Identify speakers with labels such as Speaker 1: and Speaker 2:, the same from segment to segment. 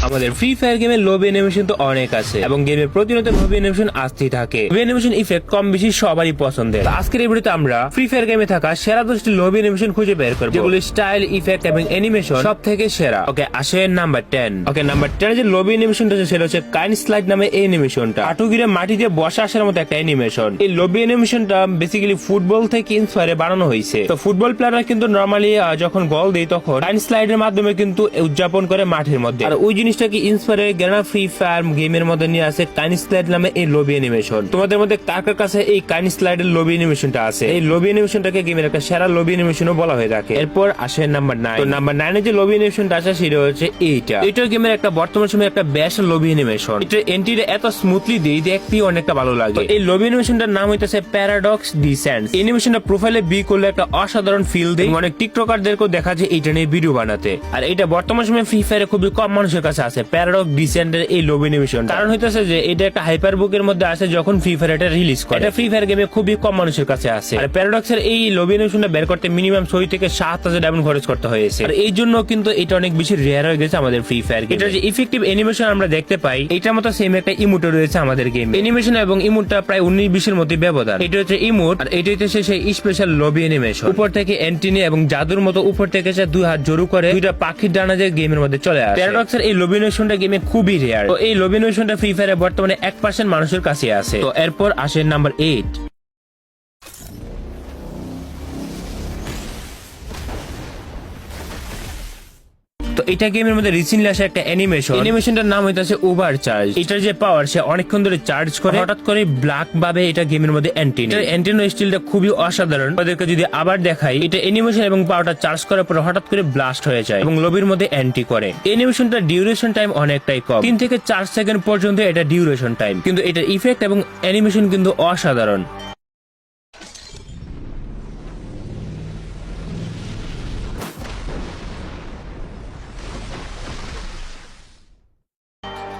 Speaker 1: আমাদের free fire গেমের lobby animation তো অনেক আছে এবং গেমের প্রতিনিয়ত লবি অ্যানিমেশন আসতেই থাকে। লবি অ্যানিমেশন ইফেক্ট কম বেশি সবারই পছন্দের। আজকের এই ভিডিওতে আমরা ফ্রি ফায়ার গেমে থাকা সেরা 10টি লবি অ্যানিমেশন খুঁজে বের করব, যেগুলি স্টাইল, ইফেক্ট এবং অ্যানিমেশন সব থেকে সেরা। ওকে, আসে নাম্বার 10। ওকে, নাম্বার 10 যে লবি অ্যানিমেশনটা আছে সেটা হচ্ছে কাইন স্লাইড নামে এই অ্যানিমেশনটা। হাঁটু গিরে মাটি দিয়ে বসে আসার মতো একটা অ্যানিমেশন। এই লবি অ্যানিমেশনটা বেসিক্যালি ফুটবল থেকে ইন্সপায়ারে বানানো হয়েছে। তো ফুটবল প্লেয়াররা কিন্তু নরমালি যখন গোল দেয় তখন কাইন স্লাইডের মাধ্যমে কিন্তু উদযাপন করে মাঠের মধ্যে। আর ওই জিনিসটাকে ইন্সপায়ারে গেনা ফ্রি ফায়ার গেমের মধ্যে নিয়ে আসে কাইন স্লাইড নামে এই লবি অ্যানিমেশন। তোমাদের মধ্যে কার কার কাছে এই কাইন স্লাইডের লবি অ্যানিমেশনটা আছে? এই লবি অ্যানিমেশনটাকে গেমের একটা সেরা লবি অ্যানিমেশনও বলা হয়ে থাকে। এরপর আসে নাম্বার 9। তো নাম্বার 9 এ যে লবি অ্যানিমেশনটা আছে সেটা হচ্ছে এইটা গেমের একটা বর্তমান সময়ে একটা বেস্ট লবি অ্যানিমেশন। এটা এন্ট্রিটা এত স্মুথলি দেই দেখতে অনেকটা ভালো লাগে। এই লবি অ্যানিমেশনটার নাম হইতাছে প্যারাডক্স ডিসেন্ট। অ্যানিমেশনটা প্রোফাইলে বি করলে একটা অসাধারণ ফিল দেয়। অনেক টিকটকারদেরকেও দেখা যায় এইটা নিয়ে ভিডিও বানাতে। আর এটা বর্তমান সময়ে ফ্রি ফায়ারে খুবই কম মানুষের কাছে আছে প্যারাডক্স ডিসেন্টের এই লবি অ্যানিমেশন। কারণ হইতাছে যে এটা একটা হাইপার বুকের মধ্যে আছে যখন ফ্রি ফায়ার এটা রিলিজ করে। এটা ফ্রি ফায়ার গেমে খুবই কম মানুষের কাছে আছে। আর প্যারাডক্সের এই লবি অ্যানিমেশনটা বের করতে মিনিমাম 6 থেকে 7,000 ডায়মন্ড খরচ করতে হয়েছে। আর এই জন্য কিন্তু এটা অনেক বেশি রেয়ার হয়ে গেছে আমাদের ফ্রি ফায়ার গেমে। এটা যে ইফেক্টিভ অ্যানিমেশন আমরা দেখতে পাই এটার মতো সেম একটা ইমোট রয়েছে আমাদের গেমে। অ্যানিমেশন এবং ইমোটটা প্রায় 19-20 এর মধ্যে ব্যবধান। এটা হচ্ছে ইমোট আর এটা হচ্ছে সেই স্পেশাল লবি অ্যানিমেশন। উপর থেকে এন্টিনি এবং জাদুর মতো উপর থেকে সে দুই হাত জড়ো করে দুইটা পাখির ডানা যে গেমের মধ্যে চলে আসে। প্যারাডক্সের এই লবি অ্যানিমেশনটা গেমে খুবই রেয়ার। তো এই লবি অ্যানিমেশনটা ফ্রি ফায়ারে বর্তমানে 1% মানুষের কাছে আছে। তো এরপর আসে নাম্বার 8। তো এটা গেমের মধ্যে রিসেন্টলি আসা একটা অ্যানিমেশনটার নাম হইতাছে ওভার চার্জ। এটার যে পাওয়ার সে অনেকক্ষণ ধরে চার্জ করে হঠাৎ করে ব্ল্যাক ভাবে এটা গেমের মধ্যে অ্যান্টিনো স্টিলটা খুবই অসাধারণ। ওদেরকে যদি আবার দেখাই এটা অ্যানিমেশন এবং পাওয়ারটা চার্জ করার পর হঠাৎ করে ব্লাস্ট হয়ে যায় এবং লবির মধ্যে অ্যান্টি করে। অ্যানিমেশনটার ডিউরেশন টাইম অনেকটাই কম, 3 থেকে 4 সেকেন্ড পর্যন্ত এটা ডিউরেশন টাইম, কিন্তু এটার ইফেক্ট এবং অ্যানিমেশন কিন্তু অসাধারণ।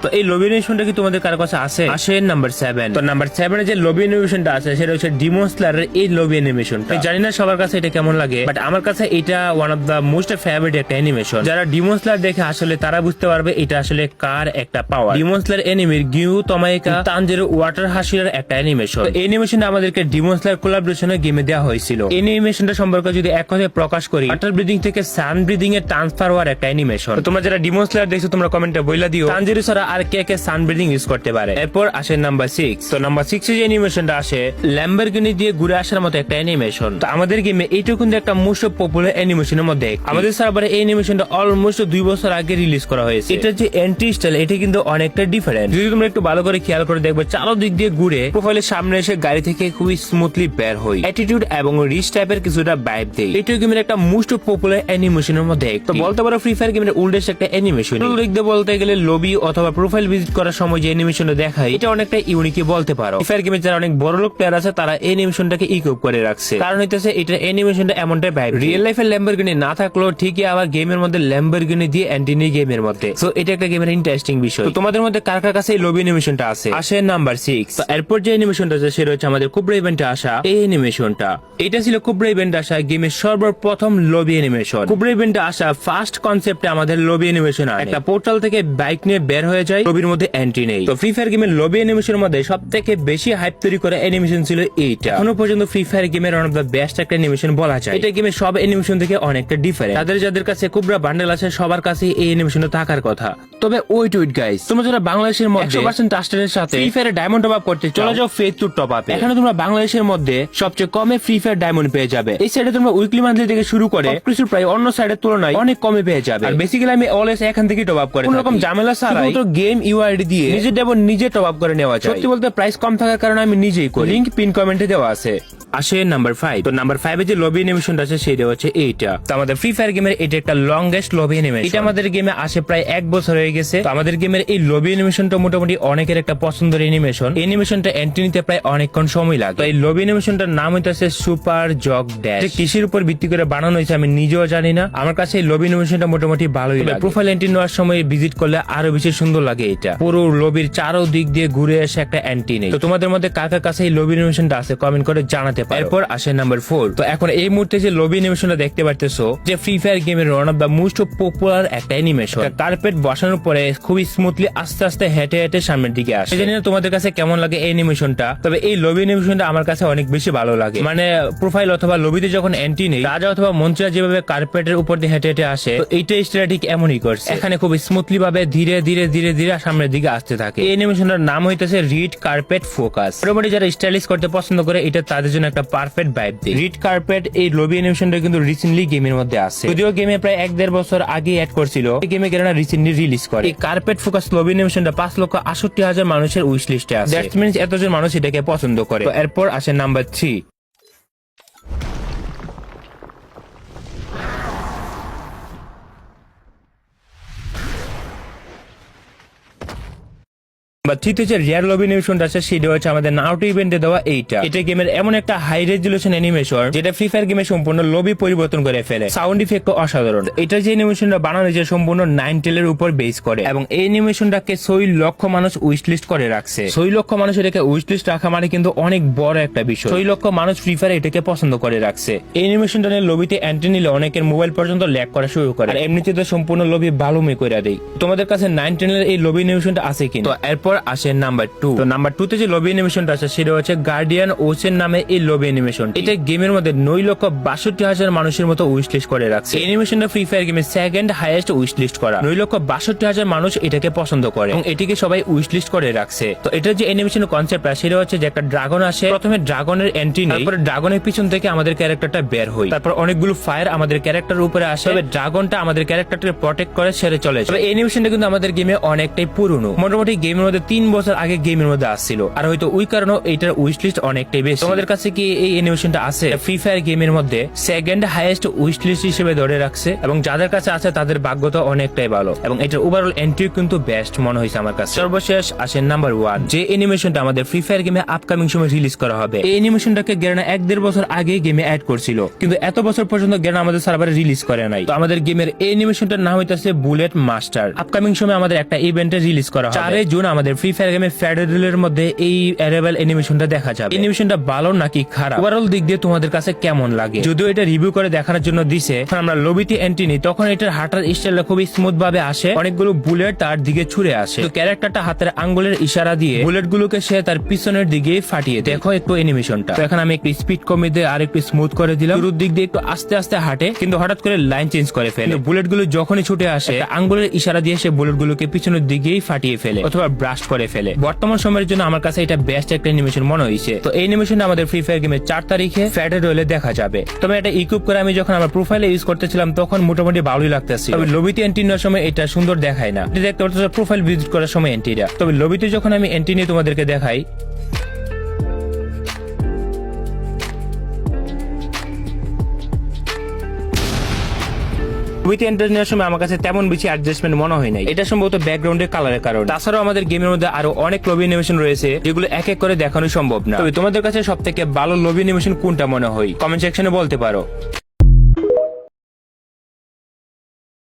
Speaker 1: তো এই লবি অ্যানিমেশনটা কি তোমাদের কারো কাছে আছে? আসে নাম্বার 7। তো নাম্বার 7 এ যে লবি অ্যানিমেশনটা আছে সেটা হচ্ছে ডিমন স্লেয়ারের এই লবি অ্যানিমেশনটা। জানি না সবার কাছে এটা কেমন লাগে, বাট আমার কাছে এটা one of the most favourite একটা অ্যানিমেশন। যারা ডিমন স্লেয়ার দেখে আসলে তারা বুঝতে পারবে এটা আসলে কার একটা পাওয়ার। ডিমন স্লেয়ার এনিমির গিউ তমাইকা তানজের ওয়াটার হাসিরের একটা অ্যানিমেশন। এই অ্যানিমেশনটা আমাদেরকে ডিমন স্লেয়ার কোলাবোরেশনে গেমে দেওয়া হয়েছিল। এই অ্যানিমেশনটা সম্পর্কে যদি এক কথায় প্রকাশ করি, ওয়াটার ব্রিদিং থেকে সান ব্রিদিং এ ট্রান্সফার হওয়ার একটা অ্যানিমেশন। তোমরা যারা ডিমন স্লেয়ার দেখছো তোমরা কমেন্টে বইলা দিও তানজের ছাড়া আর কে কে সান ব্রিদিং ইউজ করতে পারে। এরপর আসে নাম্বার 6। তো নাম্বার 6 এর যে অ্যানিমেশনটা আসে ল্যাম্বরগিনি দিয়ে ঘুরে আসার মতো একটা অ্যানিমেশন। তো আমাদের গেমে এইটা কিন্তু একটা মোস্ট পপুলার অ্যানিমেশনের মধ্যে। আমাদের সার্ভারে এই অ্যানিমেশনটা অলমোস্ট 2 বছর আগে রিলিজ করা হয়েছে। এটা যে এন্ট্রি স্টাইল এটা কিন্তু অনেকটা ডিফারেন্ট। যদি তোমরা একটু ভালো করে খেয়াল করে দেখবে চারো দিক দিয়ে ঘুরে প্রোফাইলের সামনে এসে গাড়ি থেকে খুবই স্মুথলি বের হয়। অ্যাটিটিউড এবং রিচ টাইপের কিছুটা ভাইব দেয়। এটা গেমের একটা মোস্ট পপুলার অ্যানিমেশনের মধ্যে। তো বলতে পারো ফ্রি ফায়ার গেমের ওল্ডেস্ট একটা অ্যানিমেশন। দেখতে বলতে গেলে লবি অথবা প্রোফাইল ভিজিট করার সময় যে অ্যানিমেশনটা দেখায় এটা অনেকটা ইউনিকই বলতে পারো। ফ্রি ফায়ার গেমে যারা অনেক বড় লোক প্লেয়ার আছে তারা এই অ্যানিমেশনটাকে ইকুইপ করে রাখছে। কারণ হইতাছে এটা অ্যানিমেশনটা এমনটাই ভাইব। রিয়েল লাইফে ল্যাম্বরগিনি না থাকলেও ঠিকই আবার গেমের মধ্যে ল্যাম্বরগিনি দিয়ে অ্যান্টিনি গেমের মধ্যে। সো এটা একটা গেমের ইন্টারেস্টিং বিষয়। তো তোমাদের মধ্যে কার কার কাছে এই লবি অ্যানিমেশনটা আছে? আসে নাম্বার 6। তো এরপর যে অ্যানিমেশনটা আছে সেটা হচ্ছে আমাদের কুবরা ইভেন্টে আসা এই অ্যানিমেশনটা। এটা ছিল কুবরা ইভেন্টে আসা গেমের সর্বপ্রথম লবি অ্যানিমেশন। কুবরা ইভেন্টে আসা ফার্স্ট কনসেপ্টে আমাদের লবি অ্যানিমেশন একটা পোর্টাল থেকে বাইক নিয়ে বের হয়ে যায়, লবির মধ্যে এন্ট্রি নেই। তো ফ্রি ফায়ার গেমের লবি অ্যানিমেশনের মধ্যে সবথেকে বেশি হাইপ তৈরি করে অ্যানিমেশন ছিল এইটা। এখনো পর্যন্ত ফ্রি ফায়ার গেমের ওয়ান অফ দ্য বেস্ট একটা অ্যানিমেশন বলা যায়। এটা গেমের সব অ্যানিমেশন থেকে অনেকটা ডিফারেন্ট। যাদের কাছে কুবরা বান্ডেল আছে সবার কাছে এই অ্যানিমেশনটা থাকার কথা। তবে ওয়েট গাইস, তোমরা যারা বাংলাদেশের মধ্যে 100% ট্রাস্টের সাথে ফ্রি ফায়ারে ডায়মন্ড টপ আপ করতে চলে যাও ফেজ টু টপ আপে। এখানে তোমরা বাংলাদেশের মধ্যে সবচেয়ে কমে ফ্রি ফায়ার ডায়মন্ড পেয়ে যাবে। এই সাইডে তোমরা উইকলি মান্থলি থেকে শুরু করে কিছু প্রায় অন্য সাইডের তুলনায় অনেক কমে পেয়ে যাবে। আর বেসিক্যালি আমি অলওয়েজ এখান থেকে টপ আপ করে কোনো রকম ঝামেলা ছাড়াই তো গেম ইউআইডি দিয়ে নিজের ডায়মন্ড নিজে টপ আপ করে নেওয়া যায়। সত্যি বলতে প্রাইস কম থাকার কারণে আমি নিজেই করি। লিংক পিন কমেন্টে দেওয়া আছে। আসে নাম্বার 5। তো নাম্বার 5 এ যে লবি অ্যানিমেশনটা আছে সেটা হচ্ছে এইটা। তো আমাদের ফ্রি ফায়ার গেমের এটা একটা লংগেস্ট লবি অ্যানিমেশন। এটা আমাদের গেমে আসে প্রায় 1 বছর হয়ে গেছে। তো আমাদের গেমের এই লবি অ্যানিমেশনটা মোটামুটি অনেকের একটা পছন্দের অ্যানিমেশন। অ্যানিমেশনটা এন্ট্রি নিতে প্রায় অনেকক্ষণ সময় লাগে। তো এই লবি অ্যানিমেশনটার নাম হইতাছে সুপার জগ ড্যাশ। কিসের উপর ভিত্তি করে বানানো হয়েছে আমি নিজেও জানি না। আমার কাছে এই লবি অ্যানিমেশনটা মোটামুটি ভালোই লাগে। প্রোফাইল এন্ট্রি নেওয়ার সময় ভিজিট করলে আরো বেশি সুন্দর লাগে। এটা পুরো লবির চারো দিক দিয়ে ঘুরে এসে একটা এন্ট্রি নেই। তো তোমাদের মধ্যে কার কার কাছে এই লবি অ্যানিমেশনটা আছে কমেন্ট করে জানাতে খেলতে পারো। এরপর আসে নাম্বার 4। তো এখন এই মুহূর্তে যে লবি অ্যানিমেশনটা দেখতে পারতেছো, যে ফ্রি ফায়ার গেমের one of the most popular একটা অ্যানিমেশন। কার্পেট বসানোর পরে খুবই স্মুথলি আস্তে আস্তে হেঁটে হেঁটে সামনের দিকে আসে। জানি না তোমাদের কাছে কেমন লাগে এই অ্যানিমেশনটা, তবে এই লবি অ্যানিমেশনটা আমার কাছে অনেক বেশি ভালো লাগে। মানে প্রোফাইল অথবা লবিতে যখন এন্ট্রি নেই, রাজা অথবা মন্ত্রীরা যেভাবে কার্পেটের উপর দিয়ে হেঁটে হেঁটে আসে, তো এইটা স্ট্র্যাটেজিক এমনই করছে। এখানে খুব স্মুথলি ভাবে ধীরে ধীরে ধীরে ধীরে সামনের দিকে আসতে থাকে। এই অ্যানিমেশনটার নাম হইতেছে রিড কার্পেট ফোকাস। মোটামুটি যারা স্টাইলিশ করতে পছন্দ করে, এটা তাদের জন্য একটা পারফেক্ট ভাইব দেয়। রিড কার্পেট এই লবি অ্যানিমেশনটা কিন্তু রিসেন্টলি গেমের মধ্যে আছে, যদিও গেমে প্রায় 1-1.5 বছর আগে অ্যাড করছিল। এই গেমে গেরানা রিসেন্টলি রিলিজ করে। এই কার্পেট ফোকাস লবি অ্যানিমেশনটা 5,68,000 মানুষের উইশ লিস্টে আছে। দ্যাটস মিন্স এতজন মানুষ এটাকে পছন্দ করে। তো এরপর আসে নাম্বার 3। তৃতীয় যে রিয়ার লবি অ্যানিমেশনটা আছে, সেটা হচ্ছে আমাদের নারুটো ইভেন্টে দেওয়া এইটা। এটা গেমের এমন একটা হাই রেজুলেশন অ্যানিমেশন, যেটা ফ্রি ফায়ার গেমের সম্পূর্ণ লবি পরিবর্তন করে ফেলে। সাউন্ড ইফেক্ট অসাধারণ। এটা যে অ্যানিমেশনটা বানানো হয়েছে সম্পূর্ণ 9 টেলের উপর বেস করে, এবং এই অ্যানিমেশনটাকে 6 লক্ষ মানুষ উইশ লিস্ট করে রাখছে। 6 লক্ষ মানুষ এটাকে উইশ লিস্ট রাখা মানে কিন্তু অনেক বড় একটা বিষয়। 6 লক্ষ মানুষ ফ্রি ফায়ার এটাকে পছন্দ করে রাখছে। এই অ্যানিমেশনটা নিয়ে লবিতে এন্ট্রি নিলে অনেকের মোবাইল পর্যন্ত ল্যাগ করা শুরু করে, আর এমনিতে তো সম্পূর্ণ লবি ভালো মে করে দেয়। তোমাদের কাছে 9 টেলের এই লবি অ্যানিমেশনটা আছে কিনা? তো এরপর আসে নাম্বার 2। তো নাম্বার 2 তে যে লবি অ্যানিমেশনটা আছে, সেটা হচ্ছে গার্ডিয়ান ওশেন নামে এই লবি অ্যানিমেশন। এটা গেমের মধ্যে 9,62,000 মানুষের মতো উইশ লিস্ট করে রাখছে। এই অ্যানিমেশনটা ফ্রি ফায়ার গেমের সেকেন্ড হাইয়েস্ট উইশ লিস্ট করা। 9,62,000 মানুষ এটাকে পছন্দ করে, এবং এটিকে সবাই উইশ লিস্ট করে রাখছে। তো এটা যে অ্যানিমেশনের কনসেপ্ট আছে, সেটা হচ্ছে যে একটা ড্রাগন আসে, প্রথমে ড্রাগনের এন্ট্রি নেই, তারপরে ড্রাগনের পিছন থেকে আমাদের ক্যারেক্টারটা বের হয়, তারপর অনেকগুলো ফায়ার আমাদের ক্যারেক্টারের উপরে আসে, তবে ড্রাগনটা আমাদের ক্যারেক্টারটাকে প্রটেক্ট করে সেরে চলে যায়। তবে এই অ্যানিমেশনটা কিন্তু আমাদের গেমে অনেকটাই পুরনো, মোটামুটি গেমের মধ্যে 3 বছর আগে গেমের মধ্যে আসছিল, আর হয়তো ওই কারণে এইটার উইশ লিস্ট অনেকটাই বেশি। তোমাদের কাছে কি এই অ্যানিমেশনটা আছে? ফ্রি ফায়ার গেমের মধ্যে সেকেন্ড হাইয়েস্ট উইশ লিস্ট হিসেবে ধরে রাখছে, এবং যাদের কাছে আছে তাদের ভাগ্য তো অনেকটাই ভালো, এবং এটার ওভারঅল এন্ট্রি কিন্তু বেস্ট মনে হয়েছে আমার কাছে। সর্বশেষ আসেন নাম্বার 1, যে অ্যানিমেশনটা আমাদের ফ্রি ফায়ার গেমে আপকামিং সময় রিলিজ করা হবে। এই অ্যানিমেশনটাকে গেরানা 1-1.5 বছর আগে গেমে অ্যাড করছিল, কিন্তু এত বছর পর্যন্ত গেরানা আমাদের সার্ভারে রিলিজ করে নাই। তো আমাদের গেমের এই অ্যানিমেশনটার নাম হইতাছে বুলেট মাস্টার। আপকামিং সময় আমাদের একটা ইভেন্টে রিলিজ করা হবে 4 জুন। আমাদের ফ্রি ফায়ার গেমে ফেডারেলের মধ্যে এই অ্যারেবল অ্যানিমেশনটা দেখা যাবে। অ্যানিমেশনটা ভালো নাকি খারাপ, ওভারঅল দিক দিয়ে তোমাদের কাছে কেমন লাগে? যদিও এটা রিভিউ করে দেখানোর জন্য দিছে, যখন আমরা লবিতে এন্ট্রি নিই তখন এটার হাঁটার স্টাইলটা খুবই স্মুথ ভাবে আসে, অনেকগুলো বুলেট তার দিকে ছুড়ে আসে। তো ক্যারেক্টারটা হাতের আঙ্গুলের ইশারা দিয়ে বুলেট গুলোকে সে তার পিছনের দিকে ফাটিয়ে দেখো একটু অ্যানিমেশনটা। তো এখন আমি একটু স্পিড কমিয়ে দিয়ে আর একটু স্মুথ করে দিলাম। শুরুর দিক দিয়ে একটু আস্তে আস্তে হাঁটে, কিন্তু হঠাৎ করে লাইন চেঞ্জ করে ফেলে। বুলেট গুলো যখনই ছুটে আসে, আঙ্গুলের ইশারা দিয়ে সে বুলেট গুলোকে পিছনের দিকেই ফাটিয়ে ফেলে অথবা ব্রাস্ট করে ফেলে। বর্তমান সময়ের জন্য আমার কাছে এটা বেস্ট একটা অ্যানিমেশন মনে হয়েছে। তো এই অ্যানিমেশনটা আমাদের ফ্রি ফায়ার গেমের 4 তারিখে ফেডারেলে দেখা যাবে। তবে এটা ইকুইপ করে আমি যখন আমার প্রোফাইলে ইউজ করতেছিলাম তখন মোটামুটি ভালোই লাগতেছে, তবে লবিতে এন্ট্রি নেওয়ার সময় এটা সুন্দর দেখায় না। এটা দেখতে পাচ্ছ প্রোফাইল ভিজিট করার সময় এন্ট্রিটা, তবে লবিতে যখন আমি এন্ট্রি নিয়ে তোমাদেরকে দেখাই, লবিতে এন্ট্রি নেওয়ার সময় আমার কাছে তেমন বেশি অ্যাডজাস্টমেন্ট মনে হয় নাই। এটা সম্ভবত ব্যাকগ্রাউন্ডের কালারের কারণে। তাছাড়াও আমাদের গেমের মধ্যে আরো অনেক লবি অ্যানিমেশন রয়েছে, যেগুলো এক এক করে দেখানো সম্ভব না। তবে তোমাদের কাছে সবথেকে ভালো লবি অ্যানিমেশন কোনটা মনে হয় কমেন্ট সেকশনে বলতে পারো।